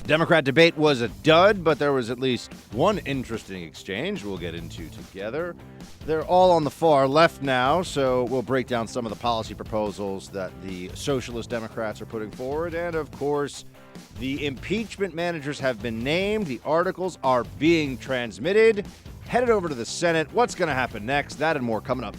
Democrat debate was a dud, but there was at least one interesting exchange we'll get into together. They're all on the far left now, so we'll break down some of the policy proposals that the Socialist Democrats are putting forward. And, of course, the impeachment managers have been named. The articles are being transmitted. Headed over to the Senate. What's going to happen next? That and more coming up.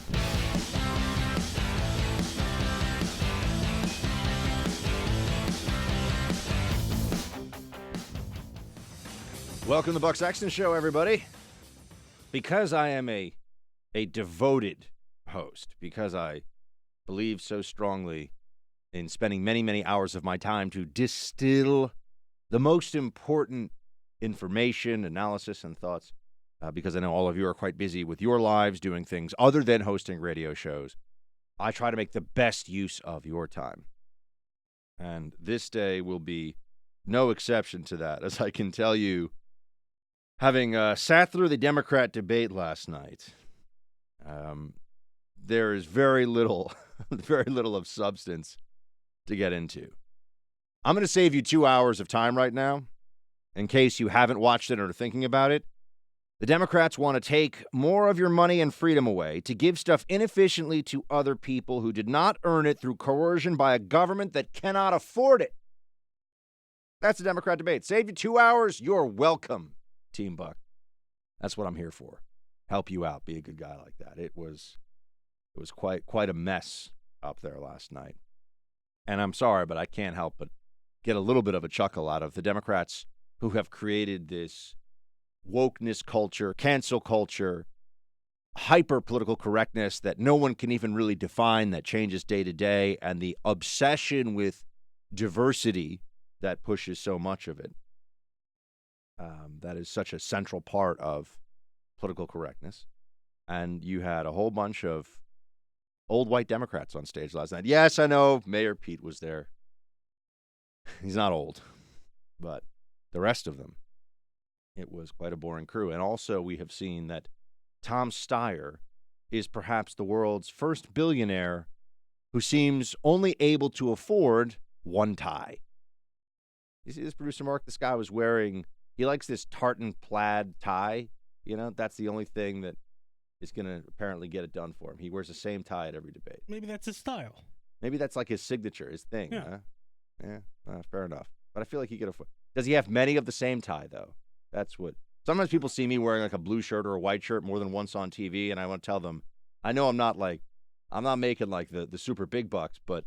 Welcome to the Buck Sexton Show, everybody. Because I am a devoted host, because I believe so strongly in spending many, many hours of my time to distill the most important information, analysis, and thoughts, because I know all of you are quite busy with your lives doing things other than hosting radio shows, I try to make the best use of your time. And this day will be no exception to that, as I can tell you, having sat through the Democrat debate last night, there is very little of substance to get into. I'm going to save you 2 hours of time right now, in case you haven't watched it or are thinking about it. The Democrats want to take more of your money and freedom away to give stuff inefficiently to other people who did not earn it through coercion by a government that cannot afford it. That's the Democrat debate. Save you 2 hours. You're welcome. Team Buck. That's what I'm here for. Help you out. Be a good guy like that. It was quite a mess up there last night. And I'm sorry, but I can't help but get a little bit of a chuckle out of the Democrats who have created this wokeness culture, cancel culture, hyper political correctness that no one can even really define, that changes day to day, and the obsession with diversity that pushes so much of it. That is such a central part of political correctness. And you had a whole bunch of old white Democrats on stage last night. Yes, I know Mayor Pete was there. He's not old, but the rest of them, it was quite a boring crew. And also we have seen that Tom Steyer is perhaps the world's first billionaire who seems only able to afford one tie. You see this, producer Mark? This guy was wearing... He likes this tartan plaid tie. You know, that's the only thing that is going to apparently get it done for him. He wears the same tie at every debate. Maybe that's his style. Maybe that's like his signature, his thing. Yeah. Huh? Yeah, fair enough. But I feel like he could afford. Does he have many of the same tie, though? That's what. Sometimes people see me wearing like a blue shirt or a white shirt more than once on TV, and I want to tell them, I know I'm not making like the super big bucks, but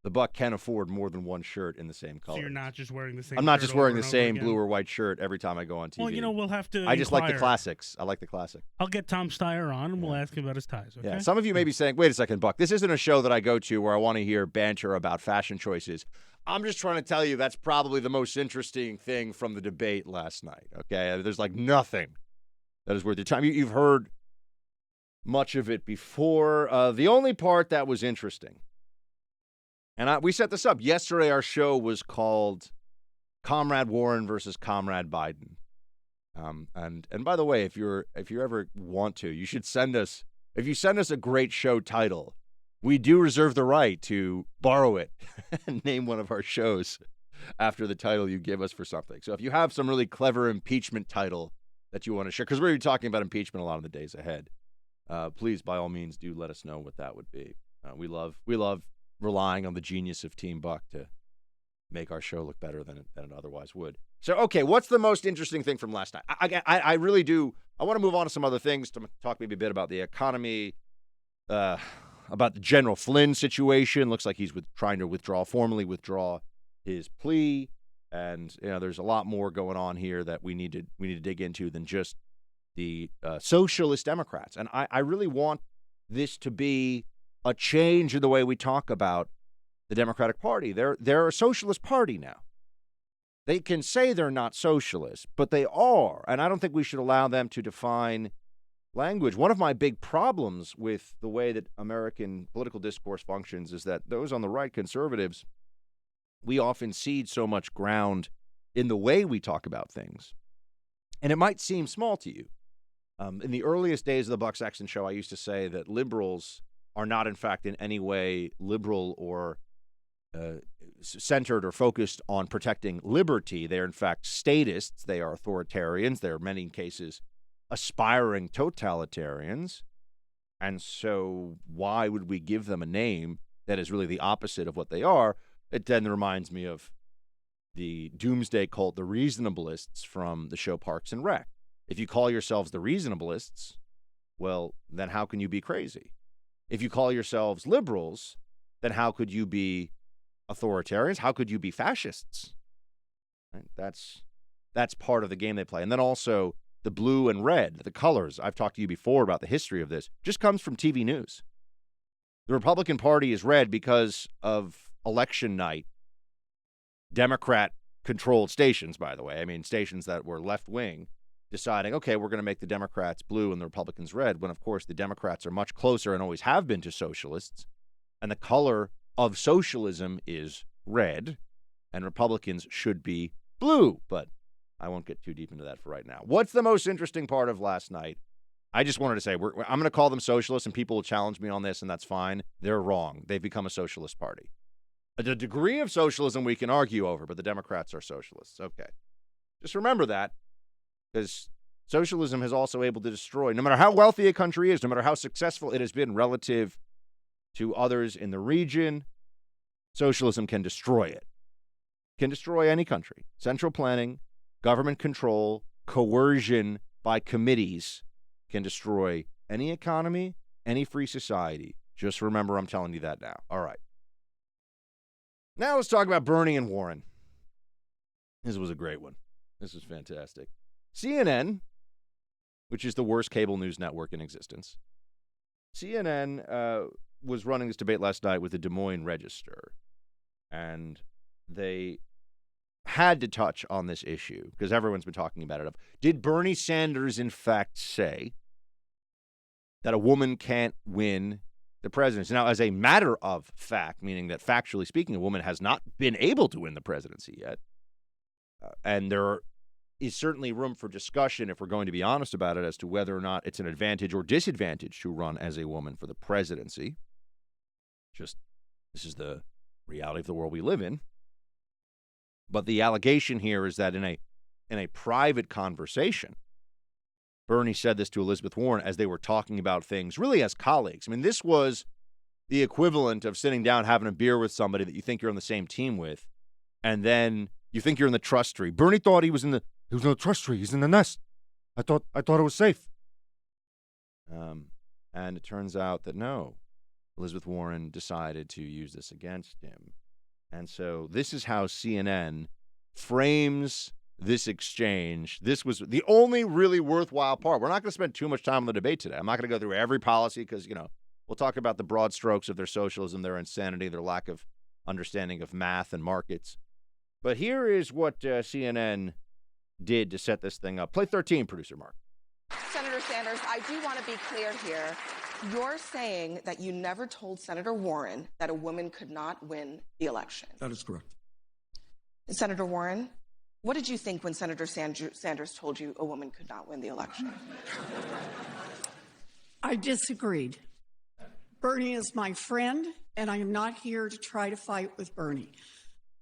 the buck can afford more than one shirt in the same color. So you're not just wearing the same I'm not shirt just wearing over the and same over blue again? or white shirt every time I go on TV. Well, you know, we'll have to I just like the inquire. classics. I like the classic. I'll get Tom Steyer on, and we'll ask him about his ties, okay? Yeah, some of you may be saying, wait a second, Buck, this isn't a show that I go to where I want to hear banter about fashion choices. I'm just trying to tell you that's probably the most interesting thing from the debate last night, okay? There's like nothing that is worth your time. You've heard much of it before. The only part that was interesting, and we set this up. Yesterday, our show was called Comrade Warren versus Comrade Biden. And by the way, if you ever want to, you should send us. If you send us a great show title, we do reserve the right to borrow it and name one of our shows after the title you give us for something. So if you have some really clever impeachment title that you want to share, because we're going to be talking about impeachment a lot of the days ahead, please, by all means, do let us know what that would be. We love relying on the genius of Team Buck to make our show look better than it otherwise would. So, okay, what's the most interesting thing from last night? I really do. I want to move on to some other things, to talk maybe a bit about the economy, about the General Flynn situation. Looks like he's trying to formally withdraw his plea. And, you know, there's a lot more going on here that we need to dig into than just the socialist Democrats. And I really want this to be a change in the way we talk about the Democratic Party. They're a socialist party now. They can say they're not socialist, but they are. And I don't think we should allow them to define language. One of my big problems with the way that American political discourse functions is that those on the right, conservatives, we often cede so much ground in the way we talk about things. And it might seem small to you. In the earliest days of the Buck Sexton Show, I used to say that liberals are not, in fact, in any way liberal or centered or focused on protecting liberty. They are, in fact, statists. They are authoritarians. They are, in many cases, aspiring totalitarians. And so why would we give them a name that is really the opposite of what they are? It then reminds me of the doomsday cult, the reasonableists from the show Parks and Rec. If you call yourselves the reasonableists, well, then how can you be crazy? If you call yourselves liberals, then how could you be authoritarians? How could you be fascists? Right? That's part of the game they play. And then also the blue and red, the colors. I've talked to you before about the history of this. Just comes from TV news. The Republican Party is red because of election night. Democrat-controlled stations, by the way. I mean, stations that were left-wing, deciding, okay, we're going to make the Democrats blue and the Republicans red, when, of course, the Democrats are much closer and always have been to socialists. And the color of socialism is red, and Republicans should be blue. But I won't get too deep into that for right now. What's the most interesting part of last night? I just wanted to say, I'm going to call them socialists, and people will challenge me on this, and that's fine. They're wrong. They've become a socialist party. The degree of socialism we can argue over, but the Democrats are socialists. Okay. Just remember that, because socialism has also able to destroy, no matter how wealthy a country is, no matter how successful it has been relative to others in the region, socialism can destroy it. Can destroy any country. Central planning, government control, coercion by committees can destroy any economy, any free society. Just remember, I'm telling you that now. All right. Now let's talk about Bernie and Warren. This was a great one. This was fantastic. CNN, which is the worst cable news network in existence, CNN was running this debate last night with the Des Moines Register, and they had to touch on this issue because everyone's been talking about it. Did Bernie Sanders, in fact, say that a woman can't win the presidency? Now, as a matter of fact, meaning that factually speaking, a woman has not been able to win the presidency yet, and there is certainly room for discussion, if we're going to be honest about it, as to whether or not it's an advantage or disadvantage to run as a woman for the presidency. Just, this is the reality of the world we live in. But the allegation here is that in a private conversation, Bernie said this to Elizabeth Warren as they were talking about things really as colleagues. I mean, this was the equivalent of sitting down, having a beer with somebody that you think you're on the same team with, and then you think you're in the trust tree. Bernie thought he was in the trust tree. He's in the nest. I thought it was safe. And it turns out that no, Elizabeth Warren decided to use this against him. And so this is how CNN frames this exchange. This was the only really worthwhile part. We're not going to spend too much time on the debate today. I'm not going to go through every policy because, we'll talk about the broad strokes of their socialism, their insanity, their lack of understanding of math and markets. But here is what CNN did to set this thing up. Play 13, producer Mark. Senator Sanders, I do want to be clear here. You're saying that you never told Senator Warren that a woman could not win the election. That is correct. Senator Warren, what did you think when Senator Sanders told you a woman could not win the election? I disagreed. Bernie is my friend, and I am not here to try to fight with Bernie.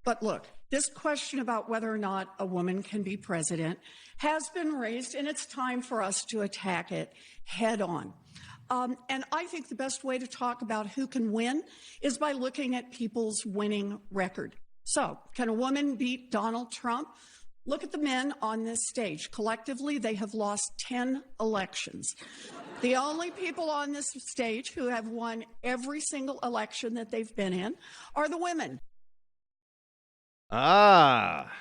But look, this question about whether or not a woman can be president has been raised, and it's time for us to attack it head on. And I think the best way to talk about who can win is by looking at people's winning record. So, can a woman beat Donald Trump? Look at the men on this stage. Collectively, they have lost 10 elections. The only people on this stage who have won every single election that they've been in are the women. Ah,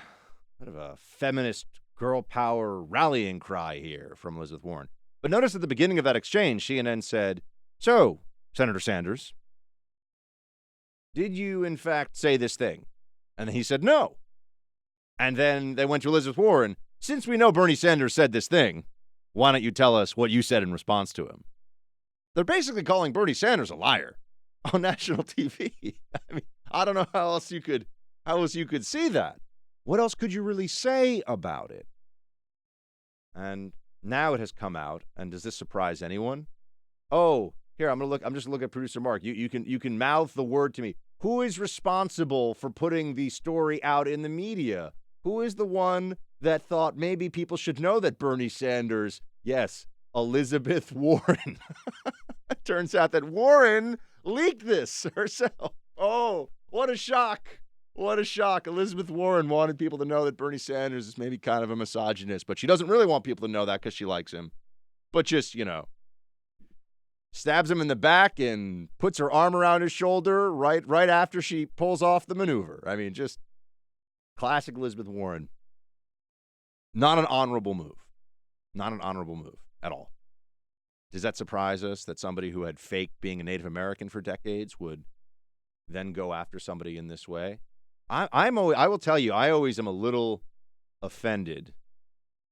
bit of a feminist girl power rallying cry here from Elizabeth Warren. But notice at the beginning of that exchange, CNN said, "So, Senator Sanders, did you in fact say this thing?" And he said, "No." And then they went to Elizabeth Warren. "Since we know Bernie Sanders said this thing, why don't you tell us what you said in response to him?" They're basically calling Bernie Sanders a liar on national TV. I mean, I don't know how else you could see that. What else could you really say about it? And now it has come out, and does this surprise anyone? Oh, here, I'm just looking at producer Mark. You can mouth the word to me. Who is responsible for putting the story out in the media? Who is the one that thought maybe people should know that Bernie Sanders, yes, Elizabeth Warren. It turns out that Warren leaked this herself. Oh, what a shock. What a shock. Elizabeth Warren wanted people to know that Bernie Sanders is maybe kind of a misogynist, but she doesn't really want people to know that because she likes him. But just, stabs him in the back and puts her arm around his shoulder right after she pulls off the maneuver. I mean, just classic Elizabeth Warren. Not an honorable move. Not an honorable move at all. Does that surprise us that somebody who had faked being a Native American for decades would then go after somebody in this way? I will tell you, I always am a little offended.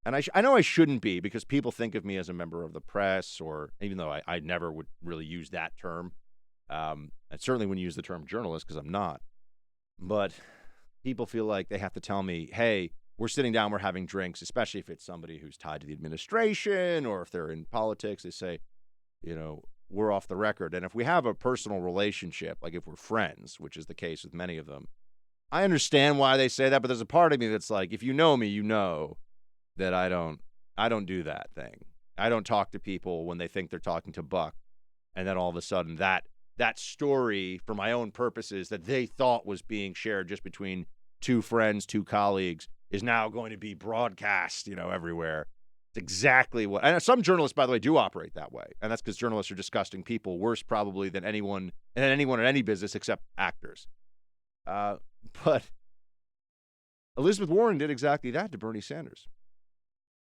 And I know I shouldn't be because people think of me as a member of the press, or even though I never would really use that term. I certainly wouldn't use the term journalist because I'm not. But people feel like they have to tell me, hey, we're sitting down, we're having drinks, especially if it's somebody who's tied to the administration or if they're in politics. They say, we're off the record. And if we have a personal relationship, like if we're friends, which is the case with many of them, I understand why they say that, but there's a part of me that's like, if you know me, you know that I don't do that thing. I don't talk to people when they think they're talking to Buck, and then all of a sudden that story for my own purposes that they thought was being shared just between two friends, two colleagues, is now going to be broadcast, everywhere. It's exactly what, and some journalists, by the way, do operate that way, and that's because journalists are disgusting people, worse probably than anyone in any business except actors. But Elizabeth Warren did exactly that to Bernie Sanders.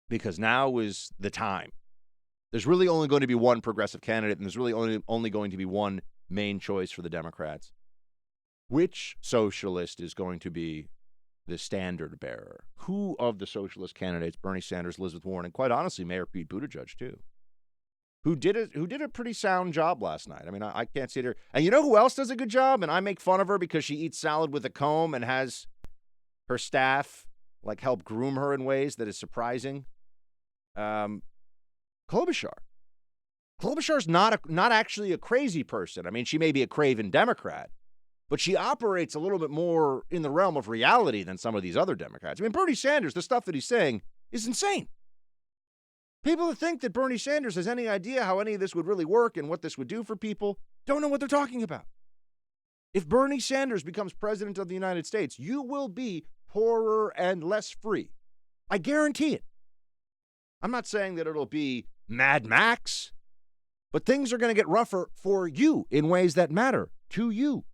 Because now is the time. There's really only going to be one progressive candidate, and there's really only going to be one main choice for the Democrats. Which socialist is going to be the standard bearer? Who of the socialist candidates, Bernie Sanders, Elizabeth Warren, and quite honestly, Mayor Pete Buttigieg, too, who did a pretty sound job last night. I mean, I can't sit here. And you know who else does a good job? And I make fun of her because she eats salad with a comb and has her staff help groom her in ways that is surprising. Klobuchar. Klobuchar's not actually a crazy person. I mean, she may be a craven Democrat, but she operates a little bit more in the realm of reality than some of these other Democrats. I mean, Bernie Sanders, the stuff that he's saying is insane. People that think that Bernie Sanders has any idea how any of this would really work and what this would do for people don't know what they're talking about. If Bernie Sanders becomes president of the United States, you will be poorer and less free. I guarantee it. I'm not saying that it'll be Mad Max, but things are going to get rougher for you in ways that matter to you.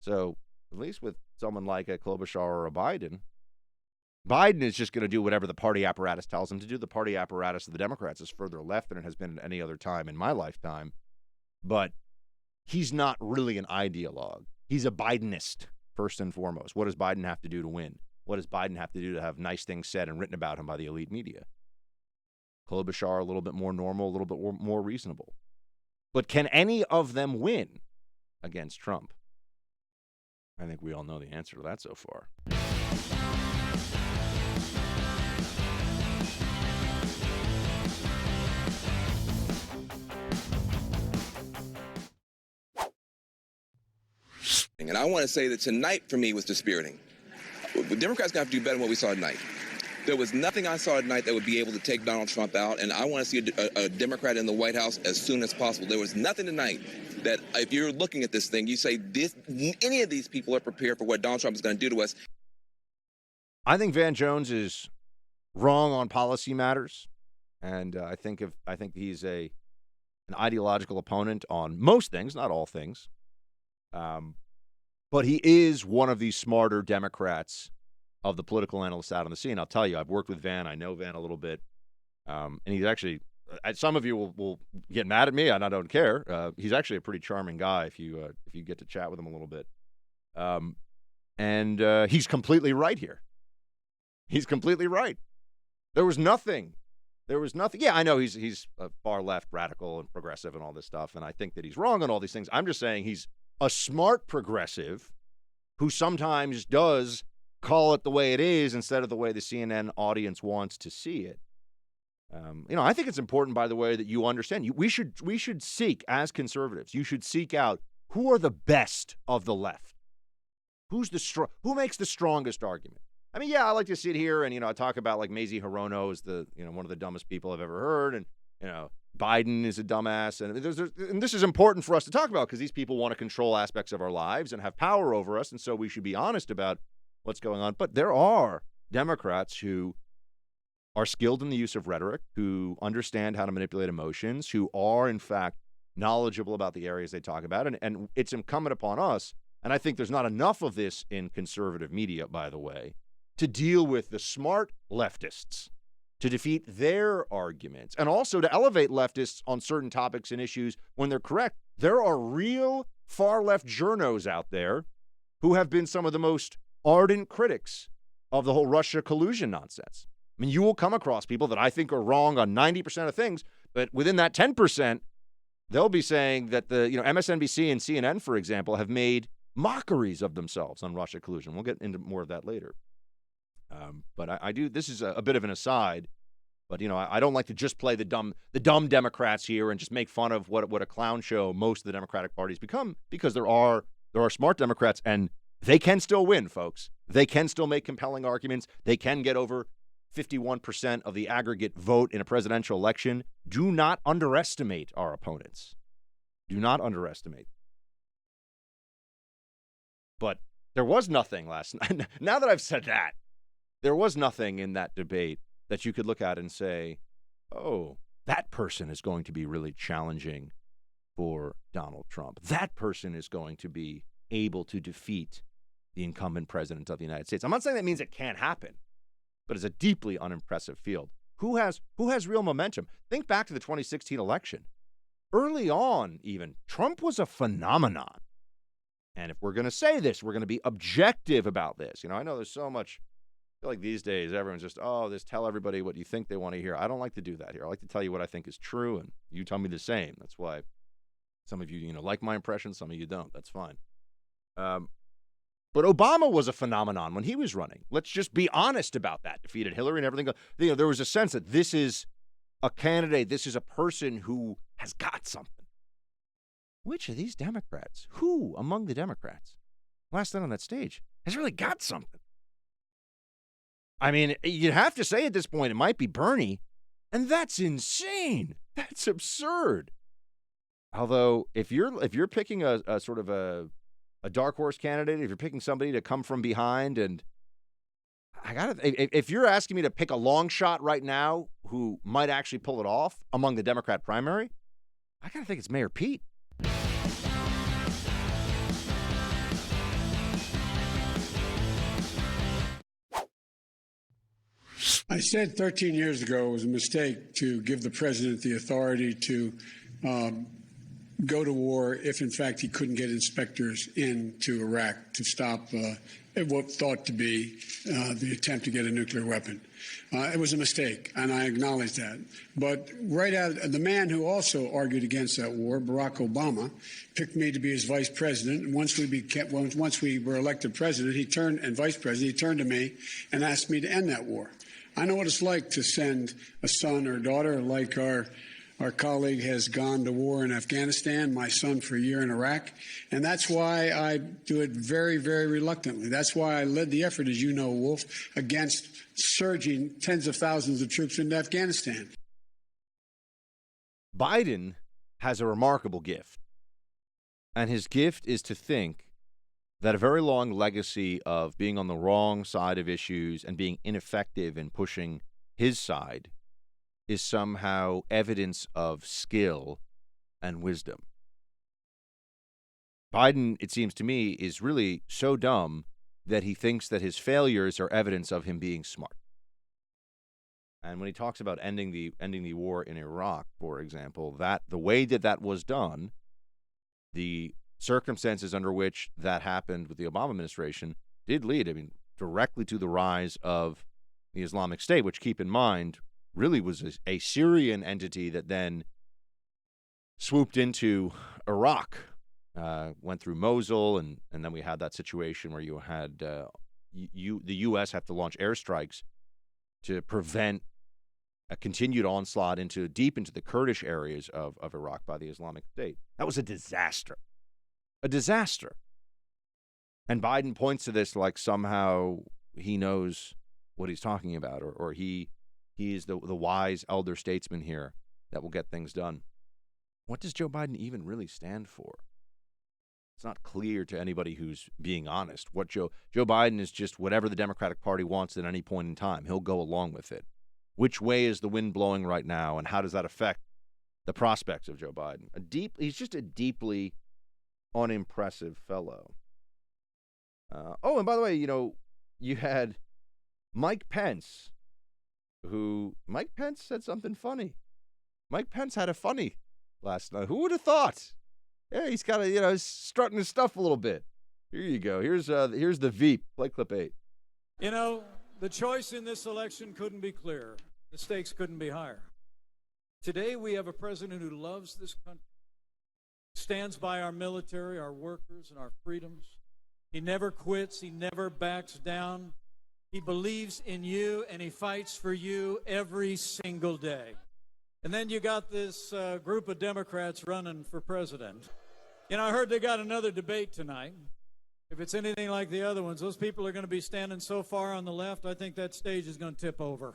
So, at least with someone like a Klobuchar or a Biden is just going to do whatever the party apparatus tells him to do. The party apparatus of the Democrats is further left than it has been at any other time in my lifetime. But he's not really an ideologue. He's a Bidenist, first and foremost. What does Biden have to do to win? What does Biden have to do to have nice things said and written about him by the elite media? Klobuchar, a little bit more normal, a little bit more reasonable. But can any of them win against Trump? I think we all know the answer to that so far. And I want to say that tonight for me was dispiriting. The Democrats got to do better than what we saw tonight. There was nothing I saw tonight that would be able to take Donald Trump out, and I want to see a Democrat in the White House as soon as possible. There was nothing tonight that, if you're looking at this thing, you say any of these people are prepared for what Donald Trump is going to do to us. I think Van Jones is wrong on policy matters, and I think he's an ideological opponent on most things, not all things. But he is one of the smarter Democrats of the political analysts out on the scene. I'll tell you, I've worked with Van. I know Van a little bit. And he's actually, some of you will get mad at me, and I don't care. He's actually a pretty charming guy if you get to chat with him a little bit. And he's completely right here. He's completely right. There was nothing. Yeah, I know he's a far left, radical, and progressive and all this stuff, and I think that he's wrong on all these things. I'm just saying he's a smart progressive who sometimes does call it the way it is instead of the way the CNN audience wants to see it. I think it's important, by the way, that you understand. We should seek, as conservatives, you should seek out who are the best of the left? Who makes the strongest argument? I mean, yeah, I like to sit here and, I talk about like Mazie Hirono is one of the dumbest people I've ever heard. And, Biden is a dumbass. And this is important for us to talk about because these people want to control aspects of our lives and have power over us. And so we should be honest about what's going on. But there are Democrats who are skilled in the use of rhetoric, who understand how to manipulate emotions, who are, in fact, knowledgeable about the areas they talk about. And it's incumbent upon us, and I think there's not enough of this in conservative media, by the way, to deal with the smart leftists, to defeat their arguments, and also to elevate leftists on certain topics and issues when they're correct. There are real far-left journos out there who have been some of the most ardent critics of the whole Russia collusion nonsense. I mean, you will come across people that I think are wrong on 90% of things, but within that 10%, they'll be saying that the MSNBC and CNN, for example, have made mockeries of themselves on Russia collusion. We'll get into more of that later. But I do. This is a bit of an aside. But I don't like to just play the dumb Democrats here and just make fun of what a clown show most of the Democratic parties become, because there are smart Democrats and they can still win, folks. They can still make compelling arguments. They can get over 51% of the aggregate vote in a presidential election. Do not underestimate our opponents. Do not underestimate. But there was nothing last night. Now that I've said that, there was nothing in that debate that you could look at and say, oh, that person is going to be really challenging for Donald Trump. That person is going to be able to defeat the incumbent president of the United States. I'm not saying that means it can't happen, but it's a deeply unimpressive field. Who has real momentum? Think back to the 2016 election. Early on, even, Trump was a phenomenon. And if we're going to say this, we're going to be objective about this. I know there's so much, I feel like these days, everyone's just, just tell everybody what you think they want to hear. I don't like to do that here. I like to tell you what I think is true, and you tell me the same. That's why some of you, like my impression, some of you don't. That's fine. But Obama was a phenomenon when he was running. Let's just be honest about that. Defeated Hillary and everything. There was a sense that this is a candidate, this is a person who has got something. Which of these Democrats, who among the Democrats, last night on that stage, has really got something? I mean, you'd have to say at this point it might be Bernie, and that's insane. That's absurd. Although, if you're picking a sort of a dark horse candidate, if you're picking somebody to come from behind, and if you're asking me to pick a long shot right now who might actually pull it off among the Democrat primary, I gotta think it's Mayor Pete. I said 13 years ago it was a mistake to give the president the authority to go to war if, in fact, he couldn't get inspectors into Iraq to stop what thought to be the attempt to get a nuclear weapon. It was a mistake, and I acknowledge that. But the man who also argued against that war, Barack Obama, picked me to be his vice president. And once we were elected president, and vice president, he turned to me and asked me to end that war. I know what it's like to send a son or daughter, like our colleague has gone to war in Afghanistan, my son for a year in Iraq, and that's why I do it very, very reluctantly. That's why I led the effort, as you know, Wolf, against surging tens of thousands of troops into Afghanistan. Biden has a remarkable gift, and his gift is to think that a very long legacy of being on the wrong side of issues and being ineffective in pushing his side is somehow evidence of skill and wisdom. Biden, it seems to me, is really so dumb that he thinks that his failures are evidence of him being smart. And when he talks about ending the war in Iraq, for example, that the way that was done, the circumstances under which that happened with the Obama administration did lead, directly to the rise of the Islamic State, which, keep in mind, really was a Syrian entity that then swooped into Iraq, went through Mosul, and then we had that situation where you had the U.S. have to launch airstrikes to prevent a continued onslaught deep into the Kurdish areas of Iraq by the Islamic State. That was a disaster. a disaster. And Biden points to this like somehow he knows what he's talking about, or he is the wise elder statesman here that will get things done. What does Joe Biden even really stand for? It's not clear to anybody who's being honest. What Joe Biden is just whatever the Democratic Party wants at any point in time. He'll go along with it. Which way is the wind blowing right now, and how does that affect the prospects of Joe Biden? He's just a deeply unimpressive fellow. And by the way, you had Mike Pence, Mike Pence said something funny. Mike Pence had a funny last night. Who would have thought? Yeah, he's kind of, he's strutting his stuff a little bit. Here you go. Here's the Veep. Play clip 8. The choice in this election couldn't be clearer. The stakes couldn't be higher. Today, we have a president who loves this country, stands by our military, our workers, and our freedoms. He never quits. He never backs down. He believes in you, and he fights for you every single day. And then you got this group of Democrats running for president. I heard they got another debate tonight. If it's anything like the other ones, those people are going to be standing so far on the left, I think that stage is going to tip over.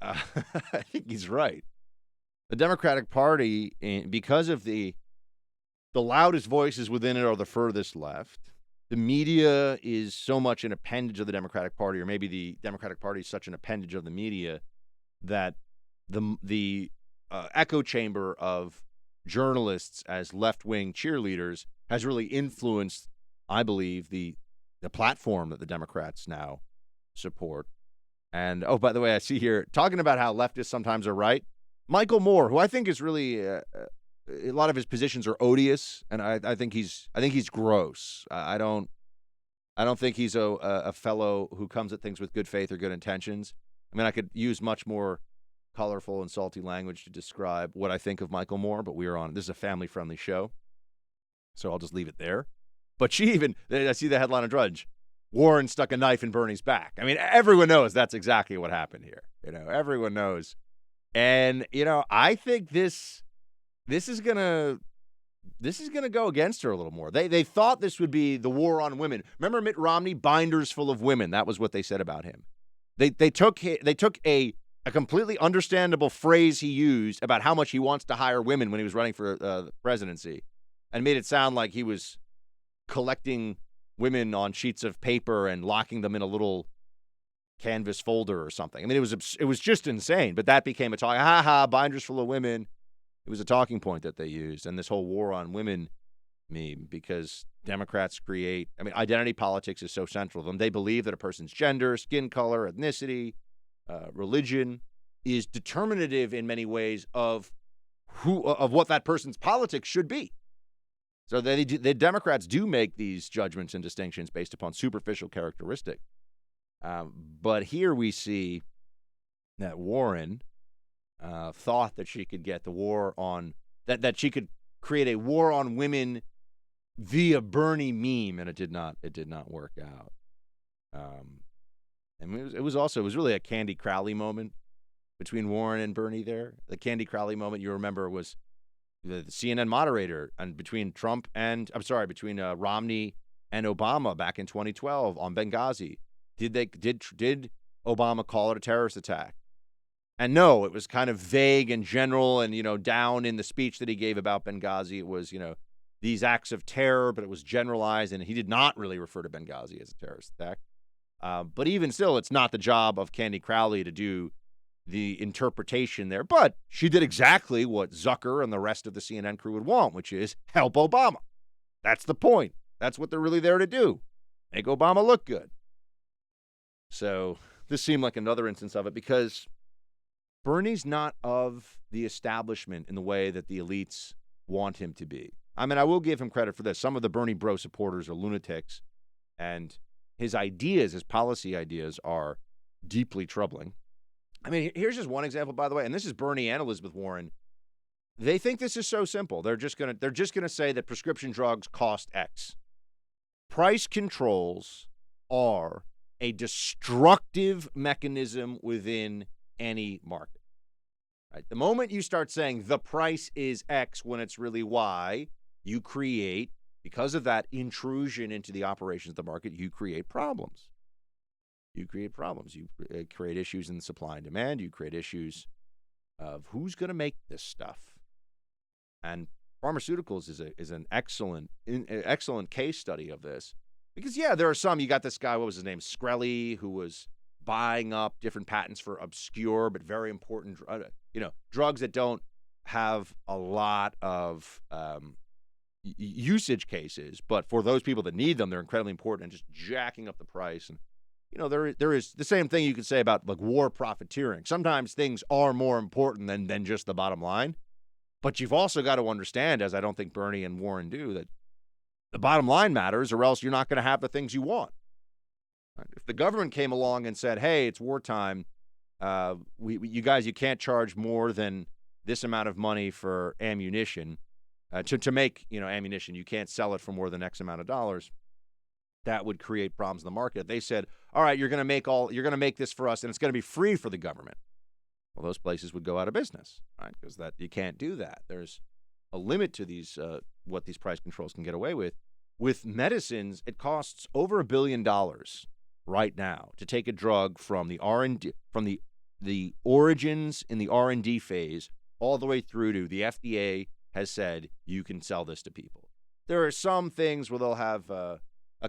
I think he's right. The Democratic Party, because of the loudest voices within it are the furthest left. The media is so much an appendage of the Democratic Party, or maybe the Democratic Party is such an appendage of the media that the echo chamber of journalists as left-wing cheerleaders has really influenced, I believe, the platform that the Democrats now support. And, by the way, I see here, talking about how leftists sometimes are right, Michael Moore, who I think is really a lot of his positions are odious, and I think he's gross. I don't think he's a fellow who comes at things with good faith or good intentions. I mean, I could use much more colorful and salty language to describe what I think of Michael Moore, but this is a family-friendly show, so I'll just leave it there. But I see the headline on Drudge, Warren stuck a knife in Bernie's back. I mean, everyone knows that's exactly what happened here. Everyone knows. And, I think this is gonna go against her a little more. They thought this would be the war on women. Remember Mitt Romney, binders full of women. That was what they said about him. They took a completely understandable phrase he used about how much he wants to hire women when he was running for the presidency, and made it sound like he was collecting women on sheets of paper and locking them in a little canvas folder or something. I mean, it was just insane. But that became a talk. Binders full of women. It was a talking point that they used, and this whole war on women meme, because Democrats identity politics is so central to them. They believe that a person's gender, skin color, ethnicity, religion is determinative in many ways of what that person's politics should be. So the Democrats do make these judgments and distinctions based upon superficial characteristics. But here we see that Warren thought that she could get the war on that she could create a war on women via Bernie meme, and it did not work out. And it was really a Candy Crowley moment between Warren and Bernie there. The Candy Crowley moment, you remember, was the CNN moderator and between Romney and Obama back in 2012 on Benghazi. Did Obama call it a terrorist attack? And no, it was kind of vague and general, and down in the speech that he gave about Benghazi, it was these acts of terror, but it was generalized, and he did not really refer to Benghazi as a terrorist attack. But even still, it's not the job of Candy Crowley to do the interpretation there. But she did exactly what Zucker and the rest of the CNN crew would want, which is help Obama. That's the point. That's what they're really there to do. Make Obama look good. So this seemed like another instance of it, because Bernie's not of the establishment in the way that the elites want him to be. I mean, I will give him credit for this. Some of the Bernie bro supporters are lunatics, and his policy ideas are deeply troubling. I mean, here's just one example, by the way, and this is Bernie and Elizabeth Warren. They think this is so simple. They're just gonna say that prescription drugs cost X. Price controls are a destructive mechanism within any market. Right? The moment you start saying the price is X when it's really Y, you create, because of that intrusion into the operations of the market, you create problems. You create problems. You create issues in supply and demand. You create issues of who's going to make this stuff. And pharmaceuticals is an excellent case study of this. Because, yeah, there are some. You got this guy, what was his name, Skrelly, who was buying up different patents for obscure but very important, drugs that don't have a lot of usage cases. But for those people that need them, they're incredibly important, and just jacking up the price. And, there is the same thing you could say about like war profiteering. Sometimes things are more important than just the bottom line. But you've also got to understand, as I don't think Bernie and Warren do, that the bottom line matters, or else you're not going to have the things you want. Right? If the government came along and said, hey, it's wartime, you guys, you can't charge more than this amount of money for ammunition, to make ammunition, you can't sell it for more than X amount of dollars. That would create problems in the market. They said, all right, you're going to make this for us, and it's going to be free for the government. Well, those places would go out of business, right? Because that you can't do that. There's a limit to these what these price controls can get away with. With medicines, it costs over $1 billion right now to take a drug from the R&D, from the origins in the R&D phase all the way through to the FDA has said you can sell this to people. There are some things where they'll have a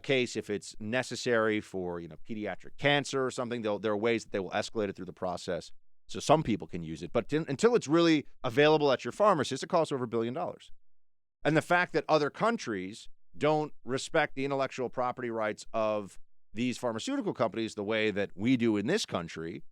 case if it's necessary for pediatric cancer or something. There are ways that they will escalate it through the process. So some people can use it, but until it's really available at your pharmacist, it costs over $1 billion. And the fact that other countries don't respect the intellectual property rights of these pharmaceutical companies the way that we do in this country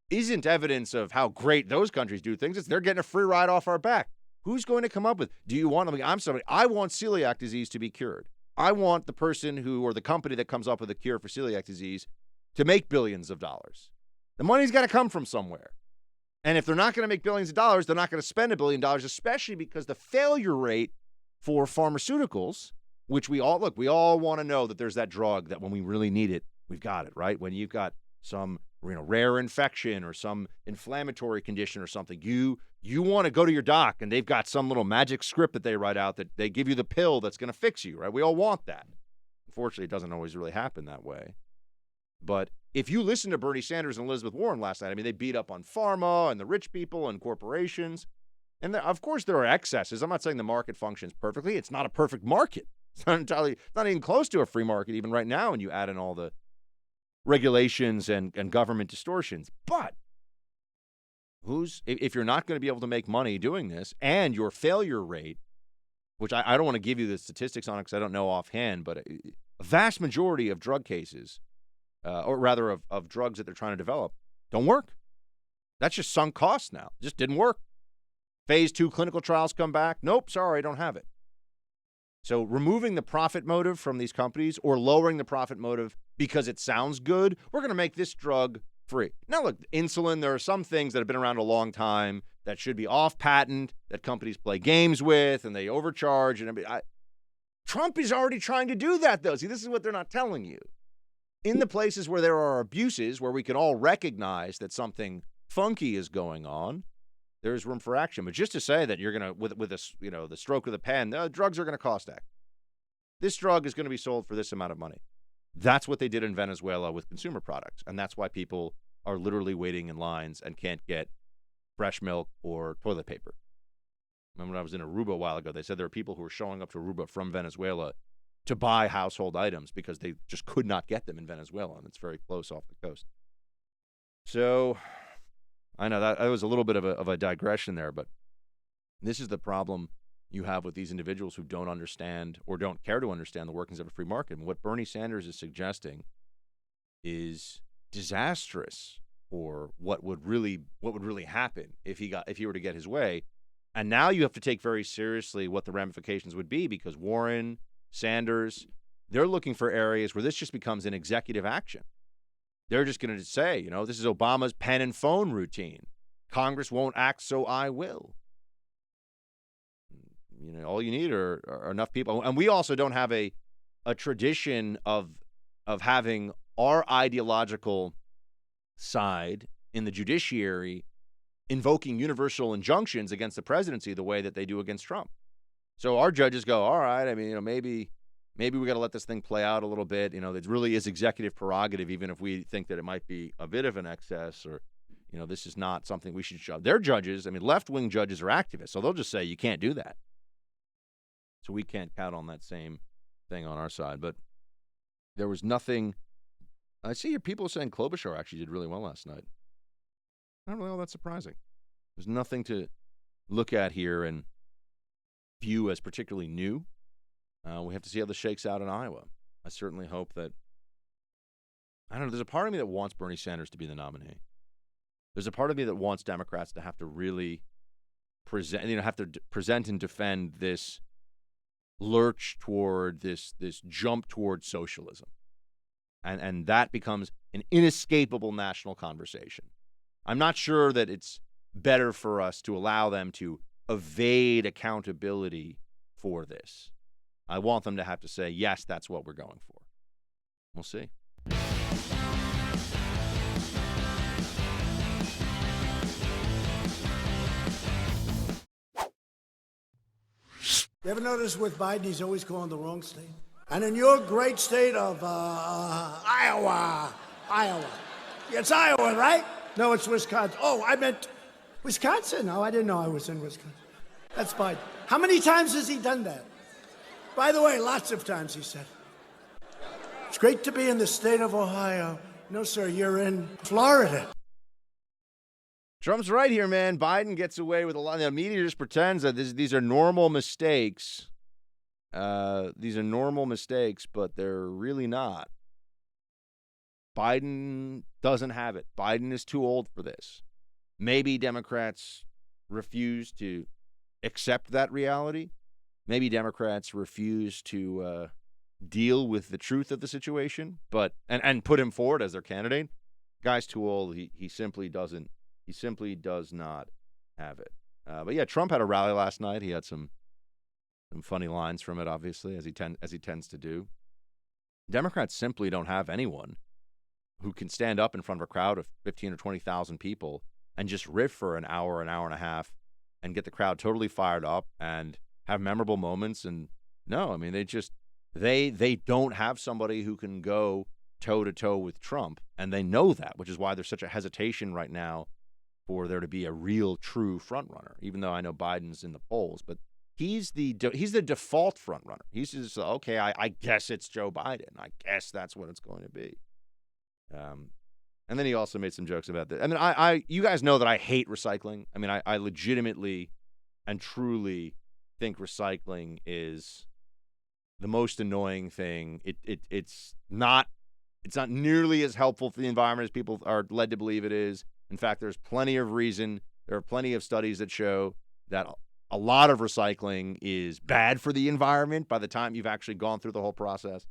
isn't evidence of how great those countries do things. It's they're getting a free ride off our back. Who's going to come up with, do you want, I want celiac disease to be cured. I want the person or the company that comes up with a cure for celiac disease to make billions of dollars. The money's got to come from somewhere. And if they're not going to make billions of dollars, they're not going to spend $1 billion, especially because the failure rate for pharmaceuticals, which we all want to know that there's that drug that when we really need it, we've got it, right? When you've got some rare infection or some inflammatory condition or something, you want to go to your doc and they've got some little magic script that they write out that they give you the pill that's going to fix you, right? We all want that. Unfortunately, it doesn't always really happen that way. But if you listen to Bernie Sanders and Elizabeth Warren last night, they beat up on pharma and the rich people and corporations. And of course, there are excesses. I'm not saying the market functions perfectly. It's not a perfect market. It's not even close to a free market even right now, and you add in all the regulations and government distortions. But if you're not going to be able to make money doing this, and your failure rate, which I don't want to give you the statistics on it because I don't know offhand, but a vast majority of drug cases, or rather of drugs that they're trying to develop, don't work. That's just sunk costs now. It just didn't work. Phase 2 clinical trials come back. Nope, sorry, I don't have it. So removing the profit motive from these companies or lowering the profit motive because it sounds good, we're going to make this drug free. Now, look, insulin, there are some things that have been around a long time that should be off patent, that companies play games with, and they overcharge. And Trump is already trying to do that, though. See, this is what they're not telling you. In the places where there are abuses, where we can all recognize that something funky is going on, there's room for action. But just to say that you're going to, with the stroke of the pen, drugs are going to cost X. This drug is going to be sold for this amount of money. That's what they did in Venezuela with consumer products. And that's why people are literally waiting in lines and can't get fresh milk or toilet paper. Remember when I was in Aruba a while ago, they said there are people who were showing up to Aruba from Venezuela to buy household items because they just could not get them in Venezuela, and it's very close off the coast. So I know that was a little bit of a digression there, but this is the problem you have with these individuals who don't understand or don't care to understand the workings of a free market. And what Bernie Sanders is suggesting is disastrous for what would really happen if he were to get his way. And now you have to take very seriously what the ramifications would be, because Warren, Sanders, they're looking for areas where this just becomes an executive action. They're just going to say, this is Obama's pen and phone routine. Congress won't act, so I will. All you need are enough people. And we also don't have a tradition of having our ideological side in the judiciary invoking universal injunctions against the presidency the way that they do against Trump. So our judges go, all right, I mean, maybe we got to let this thing play out a little bit. It really is executive prerogative, even if we think that it might be a bit of an excess or, this is not something we should shove. Their judges, left-wing judges are activists, so they'll just say you can't do that. So we can't count on that same thing on our side. But there was nothing. I see your people saying Klobuchar actually did really well last night. Not really all that surprising. There's nothing to look at here and view as particularly new. We have to see how this shakes out in Iowa. I certainly hope that, there's a part of me that wants Bernie Sanders to be the nominee. There's a part of me that wants Democrats to have to really present and defend this lurch toward this jump toward socialism. And that becomes an inescapable national conversation. I'm not sure that it's better for us to allow them to evade accountability for this. I want them to have to say, yes, that's what we're going for. We'll see. You ever notice with Biden, he's always calling the wrong state? And in your great state of Iowa. It's Iowa, right? No, it's Wisconsin. Oh, I meant Wisconsin. Oh, I didn't know I was in Wisconsin. That's Biden. How many times has he done that? By the way, lots of times he said. It's great to be in the state of Ohio. No, sir, you're in Florida. Trump's right here, man. Biden gets away with a lot. The media just pretends that these are normal mistakes. These are normal mistakes, but they're really not. Biden doesn't have it. Biden is too old for this. Maybe Democrats refuse to accept that reality. Maybe Democrats refuse to deal with the truth of the situation, but and put him forward as their candidate. Guy's too old. He simply doesn't. He simply does not have it. But yeah, Trump had a rally last night. He had some funny lines from it, obviously, as he tends to do. Democrats simply don't have anyone who can stand up in front of a crowd of 15 or 20,000 people and just riff for an hour and a half and get the crowd totally fired up and have memorable moments. And no, I mean, they don't have somebody who can go toe to toe with Trump, and they know that, which is why there's such a hesitation right now for there to be a real, true front runner. Even though I know Biden's in the polls, but he's the default front runner. He's just okay. I guess it's Joe Biden. I guess that's what it's going to be. And then he also made some jokes about that. I mean, you guys know that I hate recycling. I mean, I legitimately and truly think recycling is the most annoying thing. It's not nearly as helpful for the environment as people are led to believe it is. In fact, there's plenty of reason. There are plenty of studies that show that a lot of recycling is bad for the environment by the time you've actually gone through the whole process.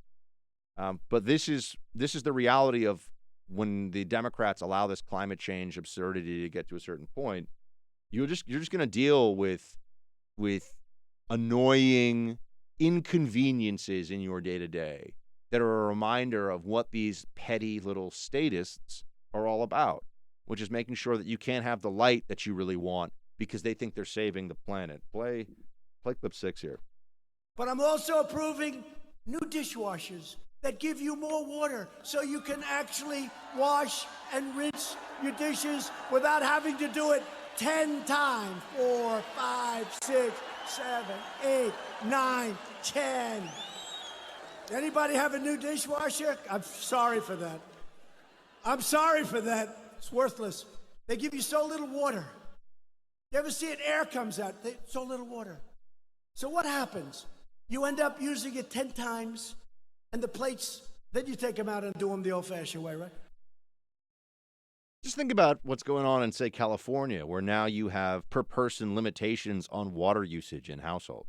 But this is the reality of when the Democrats allow this climate change absurdity to get to a certain point. You're just going to deal with annoying inconveniences in your day-to-day that are a reminder of what these petty little statists are all about, which is making sure that you can't have the light that you really want because they think they're saving the planet. Play clip 6 here. But I'm also approving new dishwashers that give you more water so you can actually wash and rinse your dishes without having to do it 10 times. 4, 5, 6, 7, 8, 9, 10. Anybody have a new dishwasher? I'm sorry for that. It's worthless. They give you so little water. You ever see it? Air comes out. So little water. So what happens? You end up using it 10 times, and the plates, then you take them out and do them the old-fashioned way, right? Just think about what's going on in, say, California, where now you have per-person limitations on water usage in household.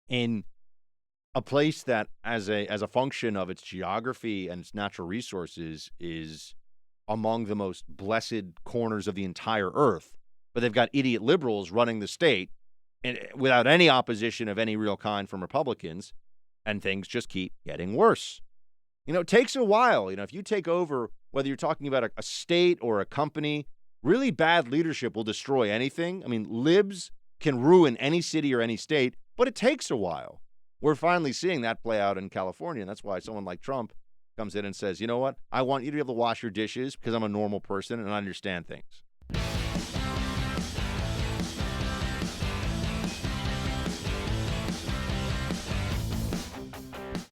In a place that, as a function of its geography and its natural resources, is among the most blessed corners of the entire earth, but they've got idiot liberals running the state and without any opposition of any real kind from Republicans, and things just keep getting worse. It takes a while. If you take over, whether you're talking about a state or a company, really bad leadership will destroy anything. I mean, libs can ruin any city or any state, but it takes a while. We're finally seeing that play out in California, and that's why someone like Trump comes in and says, you know what, I want you to be able to wash your dishes because I'm a normal person and I understand things.